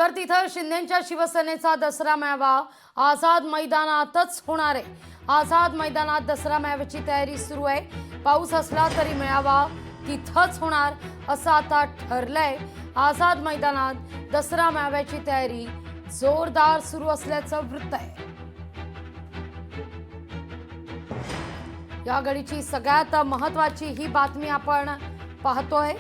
तर तिथं शिंदेच्या शिवसेनेचा दसरा मेळावा आझाद मैदानातच होणार आहे। आझाद मैदानात दसरा मेळाव्याची तयारी सुरू आहे। पाऊस असला तरी मेळावा तिथंच होणार असं आता ठरलंय। आझाद मैदानात दसरा मेळाव्याची तयारी जोरदार सुरू असल्याचं वृत्त आहे। या घडीची सगळ्यात महत्त्वाची ही बातमी आपण पाहतोय।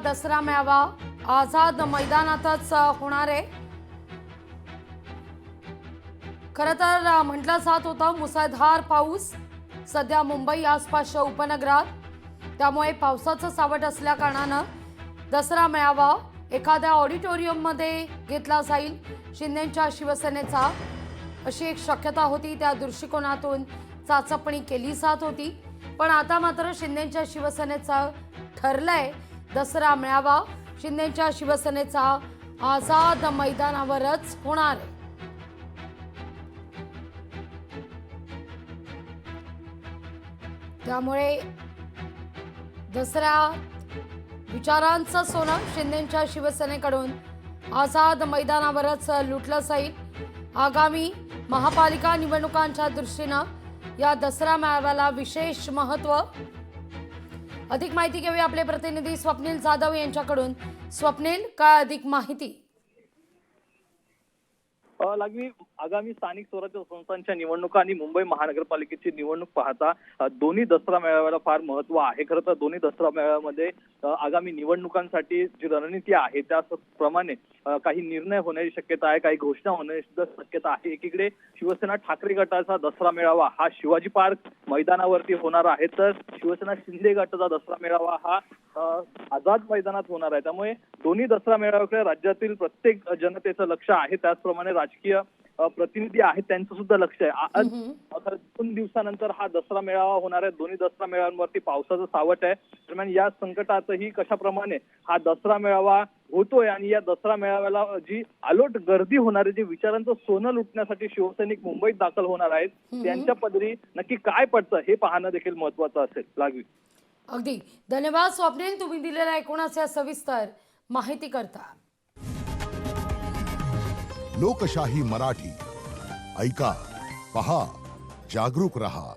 दसरा मेळावा आझाद मैदानातच होणार आहे। खरं तर म्हटलं जात होतं मुसळधार पाऊस सध्या मुंबई आसपासच्या उपनगरात, त्यामुळे पावसाचं सावट असल्या कारणानं दसरा मेळावा एखाद्या ऑडिटोरियममध्ये घेतला जाईल शिंदेच्या शिवसेनेचा, अशी एक शक्यता होती। त्या दृष्टिकोनातून चाचपणी केली जात होती, पण आता मात्र शिंदेच्या शिवसेनेचं ठरलंय दसरा मेळावा शिंदेच्या शिवसेनेचा आझाद मैदानावरच होणार आहे। त्यामुळे दसरा विचारांचं सोनं शिंदेच्या शिवसेनेकडून आझाद मैदानावरच लुटलं जाईल। आगामी महापालिका निवडणुकांच्या दृष्टीनं या दसरा मेळाव्याला विशेष महत्त्व। अधिक माहिती घेऊया आपले प्रतिनिधी स्वप्नील जाधव यांच्याकडून। स्वप्नील, काय अधिक माहिती? आगामी स्थानिक स्वराज्य संस्थांच्या निवडणुका आणि मुंबई महानगरपालिकेची निवडणूक पाहता दोन्ही दसरा मेळाव्याला फार महत्त्व आहे। खरं तर दोन्ही दसरा मेळाव्यामध्ये आगामी निवडणुकांसाठी जी रणनीती आहे त्याप्रमाणे काही निर्णय होण्याची शक्यता आहे, काही घोषणा होण्याची शक्यता आहे। एकीकडे शिवसेना ठाकरे गटाचा दसरा मेळावा हा शिवाजी पार्क मैदानावरती होणार आहे, तर शिवसेना शिंदे गटाचा दसरा मेळावा हा आझाद मैदानात होणार आहे। त्यामुळे दोन्ही दसरा मेळाव्याकडे राज्यातील प्रत्येक जनतेचं लक्ष आहे, त्याचप्रमाणे राजकीय प्रतिनिधी आहेत त्यांचं सुद्धा लक्ष आहे। आज 2 दिवसानंतर हा दसरा मेळावा होणार आहे। दोन्ही दसरा मेळाव्यांवरती पावसाचं सावट आहे। दरम्यान या संकटातही कशाप्रमाणे हा दसरा मेळावा होतोय आणि या दसरा मेळाव्याला जी आलोट गर्दी होणार आहे, जे विचारांचं सोनं लुटण्यासाठी शिवसैनिक मुंबईत दाखल होणार आहेत, त्यांच्या पदरी नक्की काय पडतं हे पाहणं देखील महत्वाचं असेल। लागवी अगदी धन्यवाद स्वप्नील, तुम्ही दिलेल्या एकूणच या सविस्तर माहिती करता। लोकशाही मराठी ऐका, पहा, जागरूक रहा।